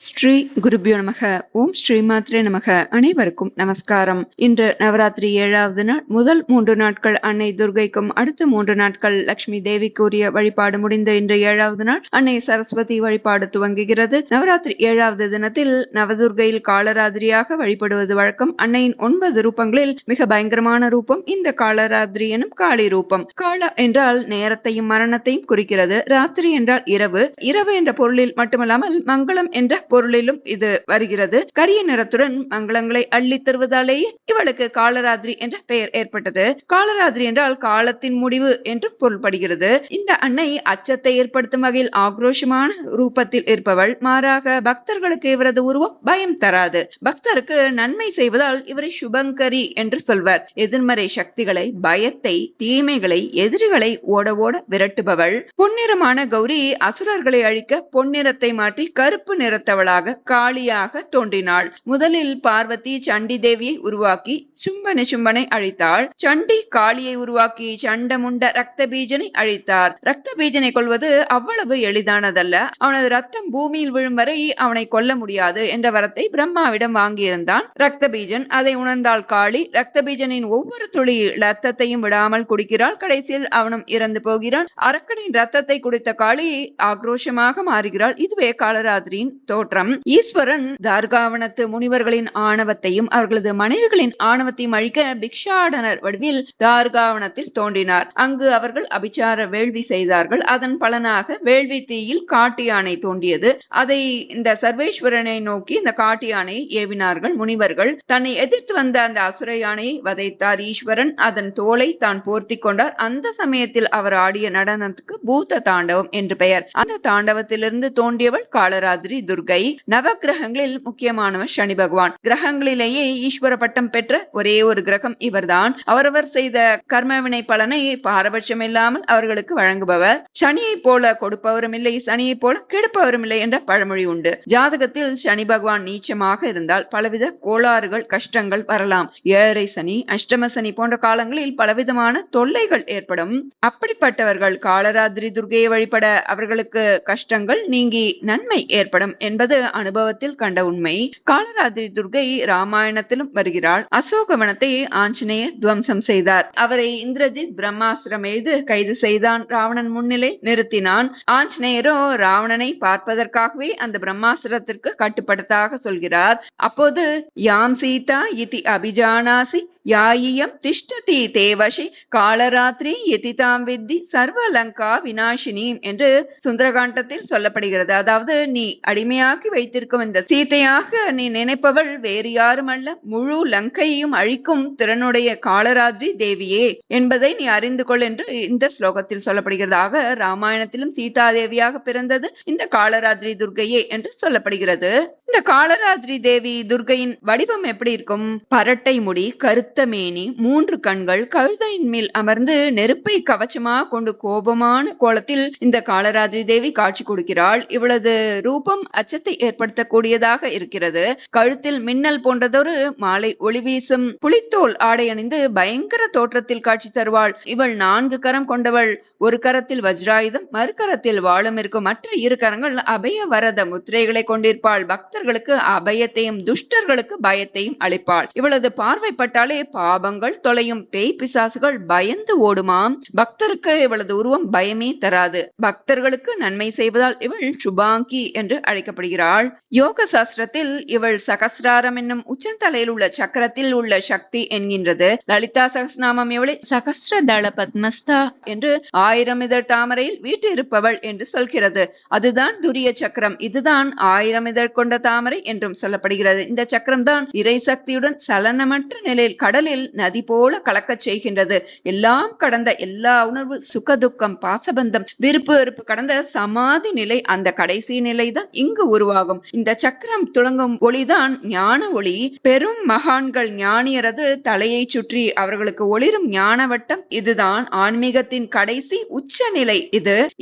ஸ்ரீ குருபியோ நமக. ஓம் ஸ்ரீமாத்ரே நமக. அனைவருக்கும் நமஸ்காரம். இன்று நவராத்திரி 7வது நாள். முதல் 3 நாட்கள் அன்னை துர்கைக்கும், அடுத்த 3 நாட்கள் லட்சுமி தேவிக்கு உரிய வழிபாடு முடிந்த இன்று 7வது நாள் அன்னை சரஸ்வதி வழிபாடு துவங்குகிறது. நவராத்திரி 7வது தினத்தில் நவதுர்கையில் காலராத்திரியாக வழிபடுவது வழக்கம். அன்னையின் 9 ரூபங்களில் மிக பயங்கரமான ரூபம் இந்த காலராத்திரி எனும் காளி ரூபம். கால என்றால் நேரத்தையும் மரணத்தையும் குறிக்கிறது. ராத்திரி என்றால் இரவு. இரவு என்ற பொருளில் மட்டுமல்லாமல் மங்களம் என்ற பொருளிலும் இது வருகிறது. கரிய நிறத்துடன் மங்களங்களை அள்ளி தருவதாலேயே இவளுக்கு காலராத்திரி என்ற பெயர் ஏற்பட்டது. காலராத்திரி என்றால் காலத்தின் முடிவு என்று பொருள்படுகிறது. இந்த அன்னை அச்சத்தை ஏற்படுத்தும் வகையில் ஆக்ரோஷமான ரூபத்தில் இருப்பவள். மாறாக பக்தர்களுக்கு இவரது உருவம் பயம் தராது. பக்தருக்கு நன்மை செய்வதால் இவரை சுபங்கரி என்று சொல்வர். எதிர்மறை சக்திகளை, பயத்தை, தீமைகளை, எதிரிகளை ஓட ஓட விரட்டுபவள். பொன்னிறமான கௌரி அசுரர்களை அழிக்க பொன்னிறத்தை மாற்றி கருப்பு நிறத்தவளாக காளியாக தோன்றினாள். முதலில் பார்வதி சண்டி தேவியை உருவாக்கி சும்பனை அழித்தாள். சண்டி காளியை உருவாக்கி சண்டமுண்ட ரத்த பீஜனை அழித்தார். ரத்த பீஜனை கொள்வது அவ்வளவு எளிதானதல்ல. அவனது ரத்தம் பூமியில் விழும் வரை அவனை கொல்ல முடியாது என்ற வரத்தை பிரம்மாவிடம் வாங்கியிருந்தான் ரத்த பீஜன். அதை உணர்ந்தாள் காளி. ரத்த பீஜனின் ஒவ்வொரு துளி ரத்தத்தையும் விடாமல் குடிக்கிறாள். கடைசியில் அவனும் இறந்து போகிறான். அரக்கனின் ரத்தத்தை குடித்த காளி ஆக்ரோஷமாக மாறுகிறாள். இதுவே காலராத்திரியின் தோற்றம். ஈஸ்வரன் தார்காவனத்து முனிவர்களின் ஆணவத்தையும் அவர்களது மனைவிகளின் ஆணவத்தையும் அழிக்க பிக்ஷாடனர் வடிவில் தார்காவனத்தில் தோன்றினார். அங்கு அவர்கள் அபிச்சார வேள்வி செய்தார்கள். அதன் பலனாக வேள்வி தீயில் காட்டு யானை தோன்றியது. அதை இந்த சர்வேஸ்வரனை நோக்கி இந்த காட்டு யானையை ஏவினார்கள் முனிவர்கள். தன்னை எதிர்த்து வந்த அந்த அசுர யானையை வதைத்தார் ஈஸ்வரன். அதன் தோலை தான் போர்த்தி கொண்டார். அந்த சமயத்தில் அவர் ஆடிய நடனத்துக்கு பூத தாண்டவம் என்று பெயர். அந்த தாண்டவத்திலிருந்து தோன்றியவள் காலராத்திரி துர்கை. நவ கிரகங்களில் முக்கியமானவர் சனி பகவான். கிரகங்களிலேயே ஈஸ்வர பட்டம் பெற்ற ஒரே ஒரு கிரகம் இவர்தான். அவரவர் செய்த கர்மவினை பலனை பாரபட்சம் இல்லாமல் அவர்களுக்கு வழங்குபவர். சனியை போல கொடுப்பவரும் இல்லை, சனியை போல கெடுப்பவரும் இல்லை என்ற பழமொழி உண்டு. ஜாதகத்தில் சனி பகவான் நீச்சமாக இருந்தால் பலவித கோளாறுகள், கஷ்டங்கள் வரலாம். ஏழரை சனி, அஷ்டம சனி போன்ற காலங்களில் பலவிதமான தொல்லைகள் ஏற்படும். அப்படிப்பட்டவர்கள் காலராத்திரி துர்கையை வழிபட அவர்களுக்கு கஷ்டங்கள் நீங்கி நன்மை ஏற்படும் என்பது அனுபவத்தில் கண்ட உண்மை. காலராத்திரி துர்கை ராமாயணத்திலும் வருகிறாள். அசோகவனத்தை ஆஞ்சநேயர் துவம்சம் செய்தார். அவரை இந்திரஜித் பிரம்மாஸ்திரம் எய்து கைது செய்தான். ராவணன் முன்னிலை நிறுத்தினான். ஆஞ்சநேயரோ ராவணனை பார்ப்பதற்காகவே அந்த பிரம்மாஸ்திரத்திற்கு கட்டுப்படுத்தாக சொல்கிறார். அப்போது யாம் சீதா இதி அபிஜானாசி யாயியம் திஷ்டதி தேவசி காலராத்திரி எதிதாம் வித்தி சர்வலங்கா விநாசினி என்று சுந்தரகாண்டத்தில் சொல்லப்படுகிறது. அதாவது நீ அடிமையாக்கி வைத்திருக்கும் இந்த சீதையாக நீ நினைப்பவள் வேறு யாரும் அல்ல, முழு லங்கையையும் அழிக்கும் திறனுடைய காலராத்திரி தேவியே என்பதை நீ அறிந்து கொள் என்று இந்த ஸ்லோகத்தில் சொல்லப்படுகிறதாக. ராமாயணத்திலும் சீதா தேவியாக பிறந்தது இந்த காலராத்திரி துர்கையே என்று சொல்லப்படுகிறது. இந்த காலராத்திரி தேவி துர்கையின் வடிவம் எப்படி இருக்கும்? பரட்டை முடி, கருத்த மேனி, 3 கண்கள், கழுதையின் மேல் அமர்ந்து நெருப்பை கவச்சமாக கொண்டு கோபமான கோலத்தில் இந்த காலராத்திரி தேவி காட்சி கொடுக்கிறாள். இவளது ரூபம் அச்சத்தை ஏற்படுத்தக்கூடியதாக இருக்கிறது. கழுத்தில் மின்னல் போன்றதொரு மாலை ஒளி வீசும் புலித்தோல் ஆடை அணிந்து பயங்கர தோற்றத்தில் காட்சி தருவாள். இவள் 4 கரம் கொண்டவள். ஒரு கரத்தில் வஜ்ராயுதம், மறு கரத்தில் வாளும் இருக்கும். மற்ற 2 கரங்கள் அபய வரத முத்திரைகளை கொண்டிருப்பாள். பக்தர்களுக்கு அபயத்தையும் துஷ்டர்களுக்கு பயத்தையும் அளிப்பாள். இவளது பார்வைப்பட்டாலே பாபங்கள் தொலையும். பேய் பிசாசுகள் பயந்து ஓடுமாம். பக்தருக்கு இவளது உருவம் பயமே தராது. பக்தர்களுக்கு நன்மை செய்வதால் இவள் சுபாங்கி என்று அழைக்கப்படுகிறாள். யோக சாஸ்திரத்தில் இவள் சகஸ்ராரம் என்னும் உச்சந்தலையில் உள்ள சக்கரத்தில் உள்ள சக்தி என்கின்றது. லலிதா சகஸ்நாமம் இவளை சகஸ்ரதள பத்மஸ்தா என்று 1000 இதழ் தாமரையில் வீட்டு இருப்பவள் என்று சொல்கிறது. அதுதான் துரிய சக்கரம். இதுதான் 1000 இதழ் கொண்ட தாமரை என்றும் சொல்லப்படுகிறது. இந்த சக்கரம் தான் இறை சக்தியுடன் சலனமற்ற நிலையில் கடலில் நதி போல கலக்கச் செய்கின்றது. எல்லாம் கடந்த எல்லா உணர்வு, சுகதுக்கம், பாசபந்தம், விருப்பு வெறுப்பு கடந்த சமாதி நிலை, அந்த கடைசி நிலைதான் இங்கு உருவாகும். இந்த சக்கரம் துளங்கும் ஒளிதான் ஞான ஒளி. பெரும் மகான்கள் ஞானியரது தலையை சுற்றி அவர்களுக்கு ஒளிரும் ஞான வட்டம். இதுதான் ஆன்மீகத்தின் கடைசி உச்ச நிலை.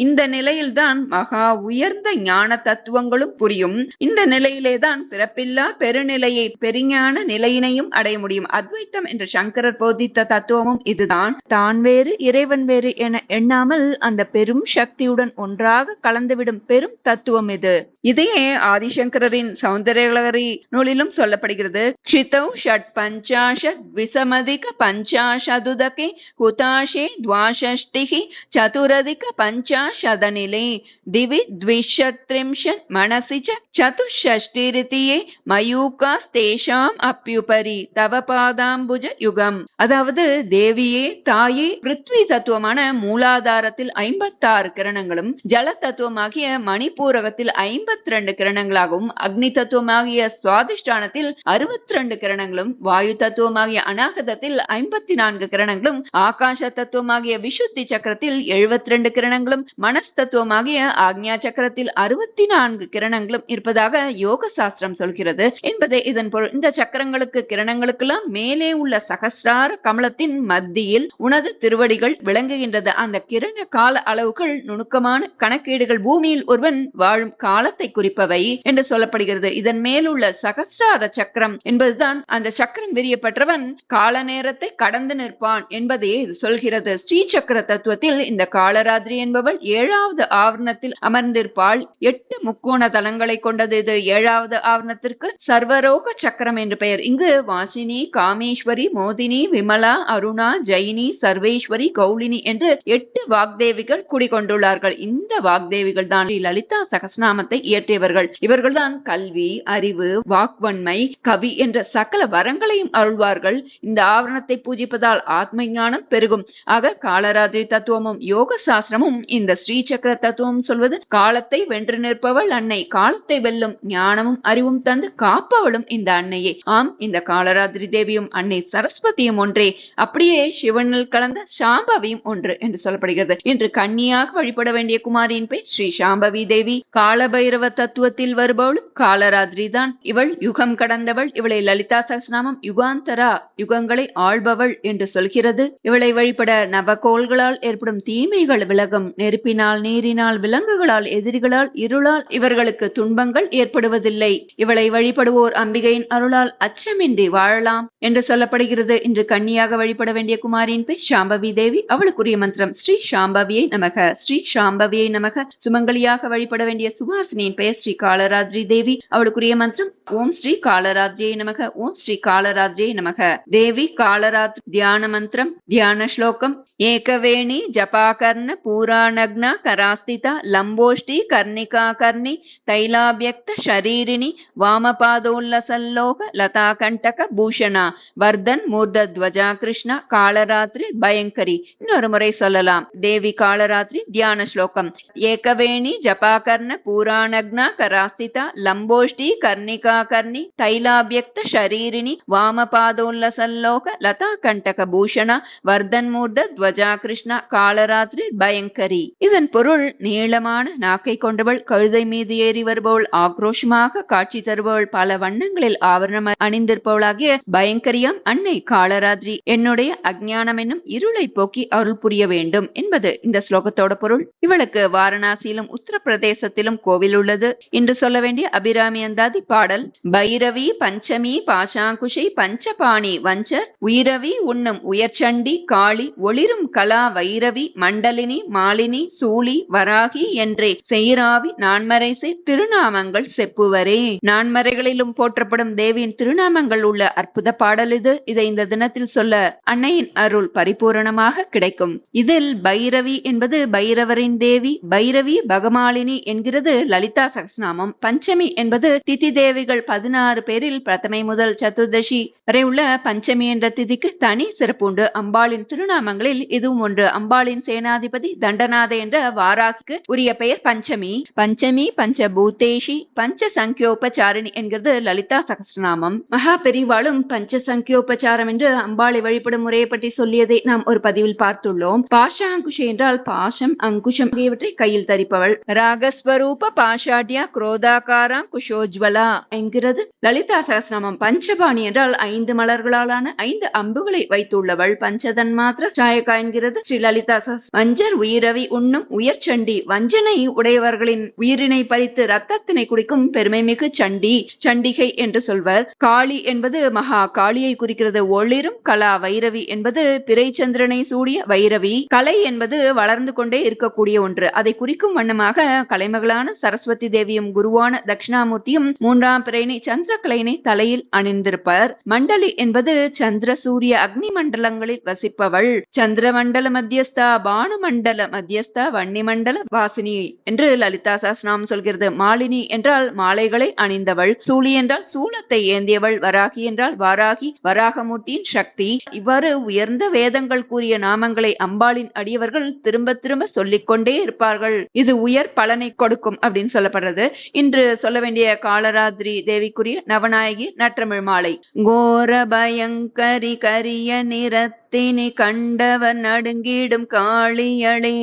இந்த நிலையில்தான் மகா உயர்ந்த ஞான தத்துவங்களும் புரியும். இந்த நிலையில் நிலையிலேதான் பிறப்பில்லா பெருநிலையை பெருஞான நிலையினையும் அடைய முடியும். அத்வைத்தம் என்ற சங்கரர் போதித்த தத்துவமும் இதுதான். தான் வேறு இறைவன் வேறு என எண்ணாமல் அந்த பெரும் சக்தியுடன் ஒன்றாக கலந்துவிடும் பெரும் தத்துவம் இது. இதையே ஆதிசங்கரின் சௌந்தர்யலகரி நூலிலும் சொல்லப்படுகிறது. க்ஷிதௌ ஷட் பஞ்சாஷத் விசமதிக பஞ்சாஷதுதகே குதாஷே த்வாஷஷ்டிஹி சதுரதிக பஞ்சாஷதநிலே திவி த்விஷத்ரிம்ஷத் மனசி ச சதுஷ்ஷஷ்டிரிதியே மயூகாஸ்தேஷாம் அப்யுபரி தவ பாதாம்புஜ யுகம். அதாவது தேவியே தாயே பிருத்வி தத்துவமான மூலாதாரத்தில் 56 கிரணங்களும், ஜல தத்துவமாகிய மணிப்பூரகத்தில் 52 கிரணங்களாகவும், அக்னி தத்துவமாகிய சுவாதிஷ்டானத்தில் 62 கிரணங்களும், வாயு தத்துவமாகிய அநாகதத்தில் 54 கிரணங்களும், ஆகாச தத்துவமாகிய விசுத்தி சக்கரத்தில் 72 கிரணங்களும், மனஸ் தத்துவமாகிய ஆக்ஞா சக்கரத்தில் 64 கிரணங்களும் இருப்பதாக யோக சாஸ்திரம் சொல்கிறது என்பது இதன் பொருள். இந்த சக்கரங்களுக்கு கிரணங்களுக்கெல்லாம் மேலே உள்ள சகஸ்ரார கமலத்தின் மத்தியில் உனது திருவடிகள் விளங்குகின்றது. அந்த கிரண கால அளவுகள் நுணுக்கமான கணக்கீடுகள் பூமியில் ஒருவன் வாழும் காலத்தை குறிப்பவை என்று சொல்லப்படுகிறது. இதன் மேலுள்ள சகஸ்ரார சக்கரம் என்பதுதான் அந்த சக்கரம் விரியப்பட்டவன் கால நேரத்தை கடந்து நிற்பான் என்பதையே இது சொல்கிறது. ஸ்ரீ சக்கர தத்துவத்தில் இந்த காலராத்திரி என்பவள் 7வது ஆவரணத்தில் அமர்ந்திருப்பாள். 8 முக்கோண தலங்களை கொண்டது இது. 7வது ஆவரணத்திற்கு சர்வரோக சக்கரம் என்று பெயர். இங்கு வாசினி, காமேஸ்வரி, மோதினி, விமலா, அருணா, ஜெயினி, சர்வேஸ்வரி, கௌலினி என்று 8 வாக்தேவிகள் குடிகொண்டுள்ளார்கள். இந்த வாக்தேவிகள் தான் லலிதா சகஸ்நாமத்தை இயற்றியவர்கள். இவர்கள்தான் கல்வி, அறிவு, வாக்வன்மை, கவி என்ற சகல வரங்களையும் அருள்வார்கள். இந்த ஆவரணத்தை பூஜிப்பதால் ஆத்ம ஞானம் பெருகும். ஆக காலராத்திரி தத்துவமும் யோக சாஸ்திரமும் இந்த ஸ்ரீ சக்கர தத்துவம் சொல்வது காலத்தை வென்று நிற்பவள் அன்னை, காலத்தை வெல்லும் ஞானமும் அறிவும் தந்து காப்பவளும் இந்த அன்னையே. ஆம், இந்த காலராத்திரி தேவியும் அன்னை சரஸ்வதியும் ஒன்றே. அப்படியே சிவனில் கலந்த சாம்பவியும் ஒன்று என்று சொல்லப்படுகிறது. இன்று கன்னியாக வழிபட வேண்டிய குமாரியின் பெயர் ஸ்ரீ சாம்பவி தேவி. காலபைரவ தத்துவத்தில் வருபவளும் காலராத்திரி தான். இவள் யுகம் கடந்தவள். இவளை லலிதா சகஸ்நாமம் யுகாந்தரா, யுகங்களை ஆள்பவள் என்று சொல்கிறது. இவளை வழிபட நவகோள்களால் ஏற்படும் தீமைகள் விலகும். நெருப்பினால், நீரினால், விலங்குகளால், எதிரிகளால், இருளால் இவர்களுக்கு துன்பங்கள் ஏற்படுவதில்லை. இவளை வழிபடுவோர் அம்பிகையின் அருளால் அச்சமின்றி வாழலாம் என்று சொல்லப்படுகிறது. இன்று கன்னியாக வழிபட வேண்டிய குமாரியின் பெயர் சாம்பவி தேவி. அவளுக்குரிய மந்திரம் ஸ்ரீ சாம்பவியை நமக, ஸ்ரீ சாம்பவியை நமக. சுமங்கலியாக வழிபட வேண்டிய சுவாசினியின் பெயர் ஸ்ரீ காலராத்திரி தேவி. அவளுக்குரிய மந்திரம் ஓம் ஸ்ரீ காலராத்திரியை நமக, ஓம் ஸ்ரீ காலராத்திரியை நமக. தேவி காலராத்திரி தியான மந்திரம், தியான ஸ்லோகம். ஏகவேணி ஜபாகர்ண பூராணக்ன கராஸ்திதா லம்போஷ்டி கர்ணிகா கர்ணி தைலாபியக்த ஷரீரிணி வாமபாதோல்லசல்லோக லதா கண்டக பூஷணா வர்தன் மூர்தத்வஜா கிருஷ்ணா காலராத்திரி பயங்கரி. இன்னொரு முறை சொல்லலாம். தேவி காலராத்திரி தியான ஸ்லோகம். ஏகவேணி ஜபாகர்ண பூராணக்ன கராஸ்திதா லம்போஷ்டி கர்ணிகா கர்ணி தைலாபியக்த ஷரீரிணி வாமபாதோல்லசல்லோக லதா கண்டக பூஷணா வர்தன் மூர்த துவஜா கிருஷ்ணா காலராத்திரி பயங்கரி. இதன் பொருள் நீளமான நாக்கை கொண்டவள், கழுதை மீது ஏறி வருபவள், ஆக்ரோஷமாக காட்சி தருபவள், பல வண்ணங்களில் ஆவரணம் அணிந்திருப்பவளாகிய பயங்கரியம் அன்னை காலராத்திரி என்னுடைய அஞ்ஞானம் என்னும் இருளை போக்கி அருள் புரிய வேண்டும் என்பது இந்த ஸ்லோகத்தோட பொருள். இவளுக்கு வாரணாசியிலும் உத்தரப்பிரதேசத்திலும் கோவில் உள்ளது. இன்று சொல்ல வேண்டிய அபிராமி அந்தாதி பாடல். பைரவி பஞ்சமி பாசாங்குஷை பஞ்சபாணி வஞ்சர் உயிரவி உண்ணும் உயர்ச்சண்டி காளி ஒளிரும் கலா வைரவி மண்டலினி மாலினி சூளி வராகி என்றே செயிராவி நான்மறைசை திருநாமங்கள் செப்புவரே. நான்மறைகளிலும் போற்றப்படும் தேவியின் திருநாமங்கள் உள்ள அற்புத பாடல் இது. இதை இந்த தினத்தில் சொல்ல அன்னையின் அருள் பரிபூரணமாக கிடைக்கும். இதில் பைரவி என்பது பைரவரின் தேவி, பைரவி பகமாலினி என்கிறது லலிதா சகஸ்நாமம். பஞ்சமி என்பது திதி தேவிகள் 16 பேரில் பிரதமை முதல் சதுர்தசி வரை உள்ள பஞ்சமி என்ற திதிக்கு தனி சிறப்பு உண்டு. அம்பாளின் திருநாமங்களில் இதுவும் ஒன்று. அம்பாளின் சேனாதிபதி தண்டநாத என்ற வாராகிக்கு உரிய பெயர் பஞ்சமி. பஞ்சமி பஞ்சபூதேஷி பஞ்ச சங்கியோபச்சாரிணி என்கிறது லலிதா சகஸ்ரநாமம். மகா பெரிவாளும் பஞ்ச சங்கியோபச்சாரம் என்று அம்பாளை வழிபடும் முறையை பற்றி சொல்லியதை நாம் ஒரு பதிவில் பார்த்துள்ளோம். பாஷாங்குஷி என்றால் பாஷம், அங்குஷம் ஆகியவற்றை கையில் தரிப்பவள். ராகஸ்வரூப பாஷாட்யா குரோதாகாரா குஷோஜ்வலா என்கிறது லலிதா சகஸ்ரநாமம். பஞ்சபாணி என்றால் 5 மலர்களாலான 5 அம்புகளை வைத்துள்ளவள். பஞ்சதன் மாத்திர சாயகா என்கிறது ஸ்ரீ லலிதா சகஸ்ரநாமம். வஞ்சர் உயிரவி உண்ணும் உயர்ச்சண்டி, வஞ்சனை உடையவர்களின் உயிரினை பறித்து ரத்தத்தினை குடிக்கும் பெருமைமிகு சண்டி, சண்டிகை என்று சொல்வர். காளி என்பது மகா காளியை குறிக்கிறது. ஒளிரும் கலா வைரவி என்பது பிறைச்சந்திரனை சூடிய வைரவி. கலை என்பது வளர்ந்து கொண்டே இருக்கக்கூடிய ஒன்று. அதை குறிக்கும் வண்ணமாக கலைமகளான சரஸ்வதி தேவியும் குருவான தட்சிணாமூர்த்தியும் 3ஆம் பிறையினை சந்திரகலையினை தலையில் அணிந்திருப்பர். மண்டலி என்பது சந்திர சூரிய அக்னி மண்டலங்களில் வசிப்பவள். சந்திர மண்டல மத்தியஸ்தா, பானு மண்டல மத்தியஸ்தா, வன்னி மண்டல வாசினி என்று லலிதா சஹஸ்ரநாமம் சொல்கிறது. மாலினி என்றால் மாலைகளை அணிந்தவள். சூலி என்றால் சூலத்தை ஏந்தியவள். வராகி என்றால் வாராகி, வராகமூர்த்தியின் சக்தி. இவ்வாறு உயர்ந்த வேதங்கள் கூறிய நாமங்களை அம்பாளின் அடியவர்கள் திரும்ப திரும்ப சொல்லிக்கொண்டே இருப்பார்கள். இது உயர் பலனை கொடுக்கும் அப்படின்னு சொல்லப்படுறது. இன்று சொல்ல வேண்டிய காலராத்திரி தேவிக்குரிய நவநாயகி நற்றமிழ் மாலை. கோர பயங்கரி கரிய நிறத்தினி கண்டவர் நடுங்கிடும் காளியளே,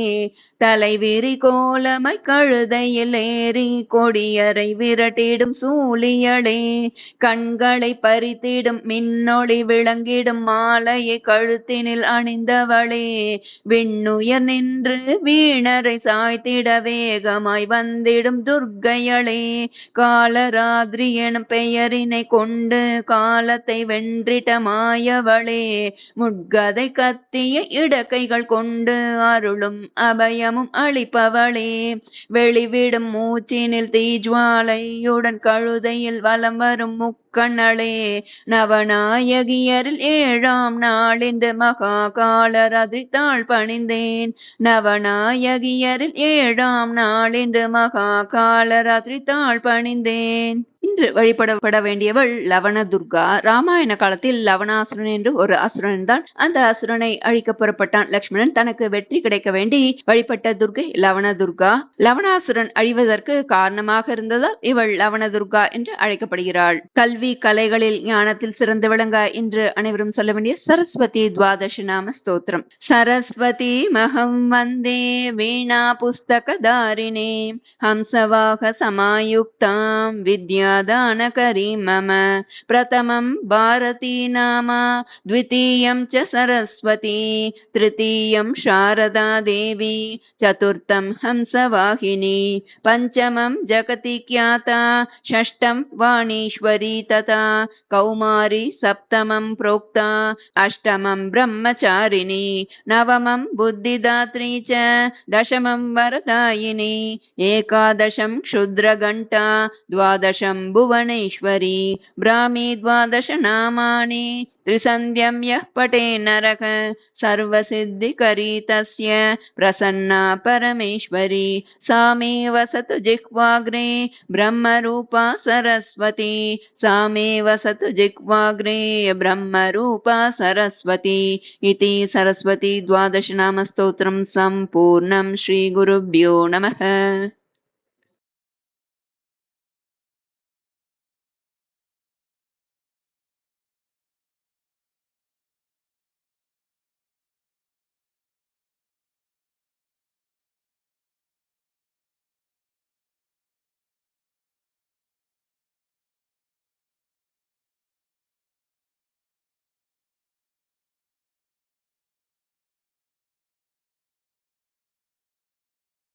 தலைவிரி கோலமை கழுதையில் ஏறி கொடியரை விரட்டிடும் சூழியளே, கண்களை பறித்திடும் மின்னொளி விளங்கிடும் மாலையை கழுத்தினில் அணிந்தவளே, விண்ணுயர் நின்று வீணரை சாய்த்திட வேகமாய் வந்திடும் துர்க்கையளே, காலராத்திரி எனும் பெயரினை கொண்டு காலத்தை வென்றிட்ட மாயவளே, முட்கதை கத்திய இடக்கைகள் கொண்டு அருளும் அபயமும் அளிப்பவளே, வெளிவிடும் மூச்சினில் தீஜ்வாலையுடன் கழுதையில் வலம் வரும் முக்கண்ணளே, நவநாயகியரில் 7ஆம் நாளின்று மகா காலராத்திரி தாழ் பணிந்தேன், நவநாயகியரில் 7ஆம் நாளின்று மகா காலராத்திரி தாழ் பணிந்தேன். இன்று வழிபடப்பட வேண்டியவள் லவண துர்கா. ராமாயண காலத்தில் லவணாசுரன் என்று ஒரு அசுரன் தான். அந்த அசுரனை அழிக்க புறப்பட்டான் லக்ஷ்மணன். தனக்கு வெற்றி கிடைக்க வேண்டி வழிபட்ட துர்கை லவண துர்கா. லவணாசுரன் அழிவதற்கு காரணமாக இருந்ததால் இவள் லவண துர்கா என்று அழைக்கப்படுகிறாள். கல்வி கலைகளில் ஞானத்தில் சிறந்து விளங்க இன்று அனைவரும் சொல்ல வேண்டிய சரஸ்வதி துவாதச நாம ஸ்தோத்திரம். சரஸ்வதி மகம் வந்தே வீணா புஸ்தக தாரிணே, ஹம்சவாக சமாயுக்தாம் வித்யா दानकरी मम, प्रथमं भारती नाम, द्वितीयं च सरस्वती, तृतीयं शारदा देवी, चतुर्थं हंसवाहिनी, पंचमं जगति ख्याता, षष्ठं वाणीश्वरी तथा कौमारी, सप्तमं प्रोक्ता, अष्टमं ब्रह्मचारिणी, नवमं बुद्धिदात्री च, दशमं वरदायिनी, एकादशं क्षुद्रघण्टा, द्वादशं भुवनेश्वरी, ब्राह्मी 12 नामानि, त्रिसन्ध्यं यः पठे नरः सर्वसिद्धिकरी तस्य, प्रसन्ना परमेश्वरी, सा मे वसतु जिह्वाग्रे, ब्रह्मरूपा सरस्वती, सा मे वसतु जिह्वाग्रे, ब्रह्मरूपा सरस्वती इति सरस्वती द्वादश नाम स्तोत्रं सम्पूर्णं. श्री गुरुभ्यो नमः.